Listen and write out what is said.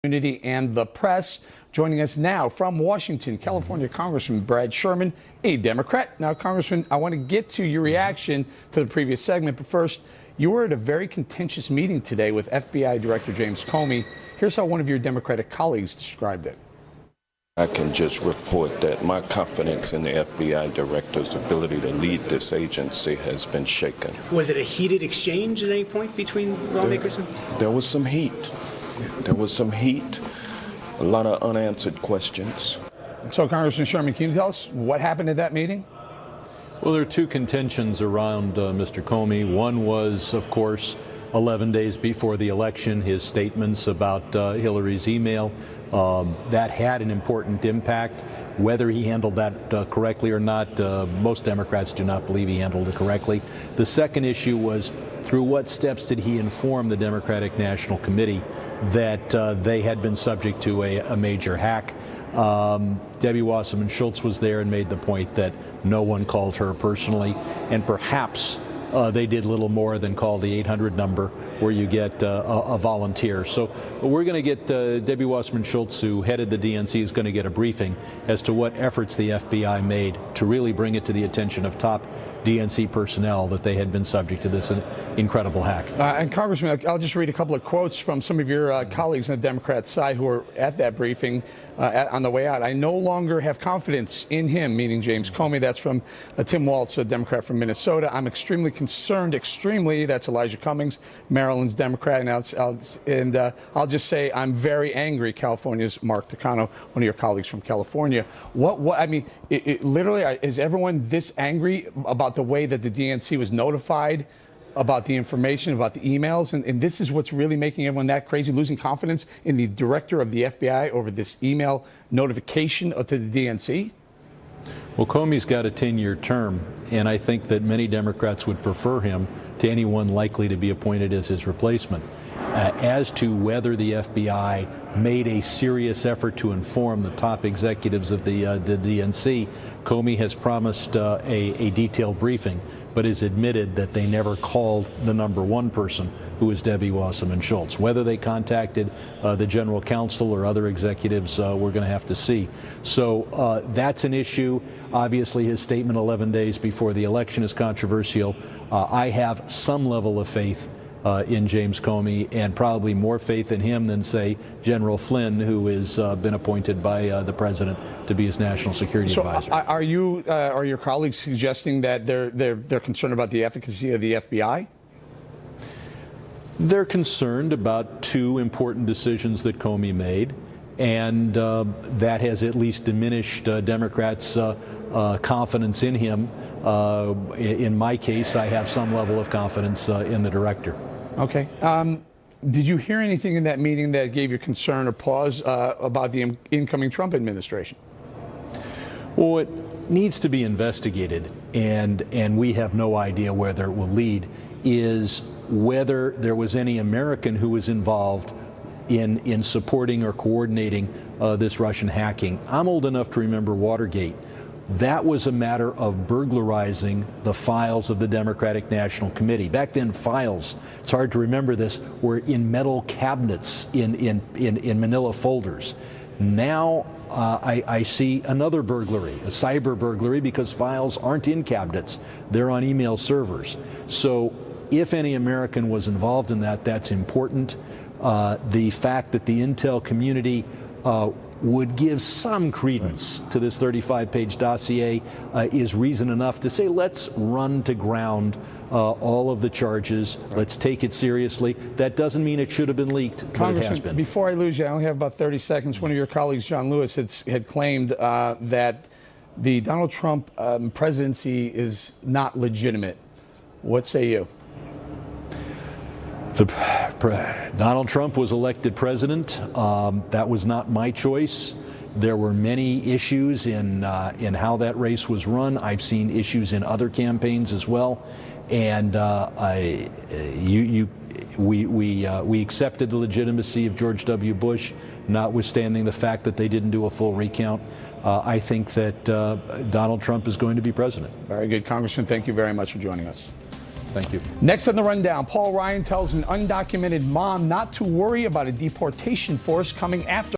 Community and the press. Joining us now from Washington, California, Congressman Brad Sherman, a Democrat. Now, Congressman, I want to get to your reaction to the previous segment, but first, you were at a very contentious meeting today with FBI Director James Comey. Here's how one of your Democratic colleagues described it. I can just report that my confidence in the FBI director's ability to lead this agency has been shaken. Was it a heated exchange at any point between lawmakers? There was some heat. There was some heat, a lot of unanswered questions. So, Congressman Sherman, can you tell us what happened at that meeting? Well, there are two contentions around Mr. Comey. One was, of course, 11 days before the election, his statements about Hillary's email. That had an important impact. Whether he handled that correctly or not, most Democrats do not believe he handled it correctly. The second issue was, through what steps did he inform the Democratic National Committee that they had been subject to a major hack? Debbie Wasserman Schultz was there and made the point that no one called her personally, and perhaps they did little more than call the 800 number where you get a volunteer. So we're going to get Debbie Wasserman Schultz, who headed the DNC, is going to get a briefing as to what efforts the FBI made to really bring it to the attention of top DNC personnel that they had been subject to this incredible hack. And Congressman, I'll just read a couple of quotes from some of your colleagues on the Democrat side who were at that briefing on the way out. "I no longer have confidence in him," meaning James Comey. That's from Tim Waltz, a Democrat from Minnesota. "I'm extremely concerned," that's Elijah Cummings, Maryland's Democrat. And I'll just say I'm very angry, California's Mark Takano, one of your colleagues from California. I mean, literally, is everyone this angry about the way that the DNC was notified about the information, about the emails, and this is what's really making everyone that crazy, losing confidence in the director of the FBI over this email notification to the DNC? Well, Comey's got a 10-year term, and I think that many Democrats would prefer him to anyone likely to be appointed as his replacement. As to whether the FBI made a serious effort to inform the top executives of the DNC, Comey has promised a detailed briefing, but has admitted that they never called the number one person, who is Debbie Wasserman Schultz. Whether they contacted the general counsel or other executives, we're going to have to see. So that's an issue. Obviously, his statement 11 days before the election is controversial. I have some level of faith in James Comey, and probably more faith in him than, say, General Flynn, who has been appointed by the president to be his national security advisor. Are your colleagues suggesting that they're concerned about the efficacy of the FBI? They're concerned about two important decisions that Comey made, and that has at least diminished Democrats' confidence in him. In my case, I have some level of confidence in the director. Okay. Did you hear anything in that meeting that gave you concern or pause about the incoming Trump administration? Well, it needs to be investigated, and we have no idea whether it will lead, is whether there was any American who was involved in supporting or coordinating this Russian hacking. I'm old enough to remember Watergate. That was a matter of burglarizing the files of the Democratic National Committee. Back then, files, it's hard to remember this, were in metal cabinets in manila folders. Now I see another burglary, a cyber burglary, because files aren't in cabinets. They're on email servers. So if any American was involved in that, that's important. The fact that the intel community would give some credence to this 35-page dossier is reason enough to say, let's run to ground all of the charges. Let's take it seriously. That doesn't mean it should have been leaked, but it has been. Before I lose you, I only have about 30 seconds. One of your colleagues, John Lewis, had claimed that the Donald Trump presidency is not legitimate. What say you? Donald Trump was elected president. That was not my choice. There were many issues in how that race was run. I've seen issues in other campaigns as well, and we accepted the legitimacy of George W. Bush, notwithstanding the fact that they didn't do a full recount. I think that Donald Trump is going to be president. Very good, Congressman. Thank you very much for joining us. Thank you. Next on the rundown, Paul Ryan tells an undocumented mom not to worry about a deportation force coming after